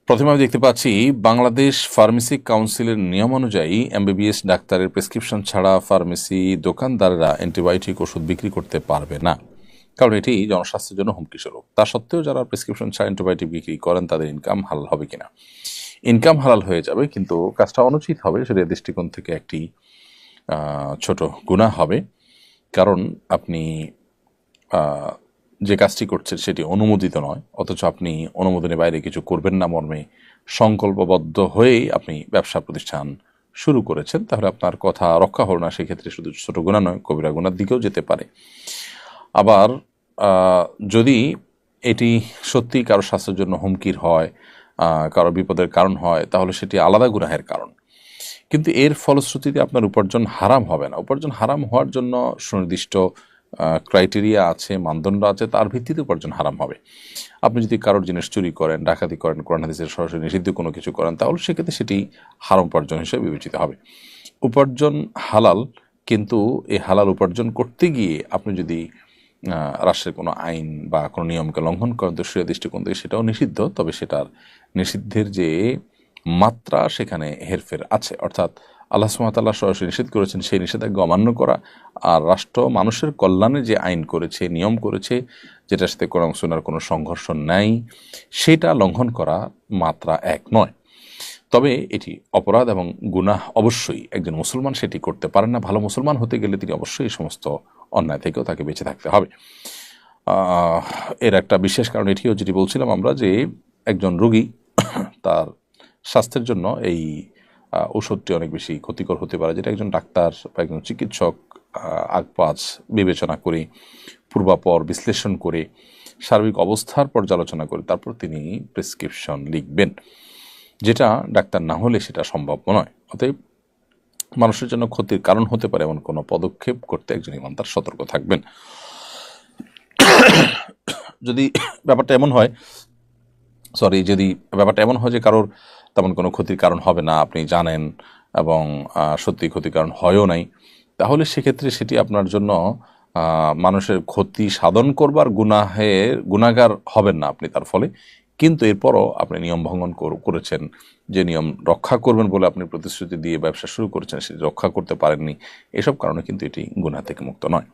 প্রথমে আমি দেখতে পাচ্ছি বাংলাদেশ ফার্মেসি কাউন্সিলের নিয়ম অনুযায়ী এমবিবিএস ডাক্তারের প্রেসক্রিপশন ছাড়া ফার্মেসি দোকানদাররা অ্যান্টিবায়োটিক ওষুধ বিক্রি করতে পারবে না, কারণ এটি জনস্বাস্থ্যের জন্য হুমকি স্বরূপ। তা সত্ত্বেও যারা প্রেসক্রিপশন ছাড়া অ্যান্টিবায়োটিক বিক্রি করেন তাদের ইনকাম হালাল হবে কিনা? ইনকাম হালাল হয়ে যাবে, কিন্তু কাজটা অনুচিত হবে, সেটা দৃষ্টিকোণ থেকে একটি ছোট গুনাহ হবে। কারণ আপনি যে কাজটি করছেন সেটি অনুমোদিত নয়, অথচ আপনি অনুমোদনের বাইরে কিছু করবেন না মর্মে সংকল্পবদ্ধ হয়েই আপনি ব্যবসা প্রতিষ্ঠান শুরু করেছেন। তাহলে আপনার কথা রক্ষা হল না, সেক্ষেত্রে শুধু ছোট গুনাহ নয়, কবিরা গুনার দিকেও যেতে পারে। আবার যদি এটি সত্যি কারো স্বাস্থ্যের জন্য হুমকির হয়, কারো বিপদের কারণ হয়, তাহলে সেটি আলাদা গুনাহের কারণ। কিন্তু এর ফলশ্রুতিতে আপনার উপার্জন হারাম হবে না। উপার্জন হারাম হওয়ার জন্য সুনির্দিষ্ট ক্রাইটেরিয়া আছে, মানদণ্ড আছে, তার ভিত্তিতে উপার্জন হারাম হবে। আপনি যদি কারোর জিনিস চুরি করেন, ডাকাতি করেন, কোরআন হাদিসের সরাসরি নিষিদ্ধ কোনো কিছু করেন, তাহলে সেক্ষেত্রে সেটি হারাম উপার্জন হিসেবে বিবেচিত হবে। উপার্জন হালাল, কিন্তু এই হালাল উপার্জন করতে গিয়ে আপনি যদি রাষ্ট্রের কোনো আইন বা কোনো নিয়মকে লঙ্ঘন করেন, তো সে দৃষ্টিকোণ থেকে সেটাও নিষিদ্ধ। তবে সেটার নিষিদ্ধের যে মাত্রা, সেখানে হেরফের আছে। অর্থাৎ আল্লাহ সুবহানাহু ওয়া তাআলা সরাসরি নিষেধ করেছেন, সেই নিষেধাজ্ঞা অমান্য করা, আর রাষ্ট্র মানুষের কল্যাণে যে আইন করেছে, নিয়ম করেছে, যেটার সাথে কোরআন সুন্নাহর কোনো সংঘর্ষ নাই, সেটা লঙ্ঘন করা মাত্রা এক নয়। তবে এটি অপরাধ এবং গুনাহ অবশ্যই। একজন মুসলমান সেটি করতে পারেন না। ভালো মুসলমান হতে গেলে তিনি অবশ্যই এই সমস্ত অন্যায় থেকেও তাকে বেঁচে থাকতে হবে। এর একটা বিশেষ কারণ এটিও, যেটি বলছিলাম আমরা, যে একজন রোগী তার স্বাস্থ্যের জন্য এই ওষুধটি অনেক বেশি ক্ষতিকর হতে পারে, যেটা একজন ডাক্তার বা একজন চিকিৎসক আগপাজ বিবেচনা করে, পূর্বাপর বিশ্লেষণ করে, সার্বিক অবস্থার পর্যালোচনা করে তারপর তিনি প্রেসক্রিপশন লিখবেন, যেটা ডাক্তার না হলে সেটা সম্ভব নয়। অতএব মানুষের জন্য ক্ষতির কারণ হতে পারে এমন কোনো পদক্ষেপ করতে একজন ইমানদার সতর্ক থাকবেন। যদি ব্যাপারটা এমন হয় যে কারোর তেমন কোনো ক্ষতির কারণ হবে না, আপনি জানেন, এবং সত্যি ক্ষতির কারণ হয়ও নাই, তাহলে সেক্ষেত্রে সেটি আপনার জন্য মানুষের ক্ষতি সাধন করবার গুনাহগার হবেন না আপনি তার ফলে। কিন্তু এরপরও আপনি নিয়ম ভঙ্গন করেছেন, যে নিয়ম রক্ষা করবেন বলে আপনি প্রতিশ্রুতি দিয়ে ব্যবসা শুরু করেছেন, সেটি রক্ষা করতে পারেননি, এসব কারণে কিন্তু এটি গুনাহ থেকে মুক্ত নয়।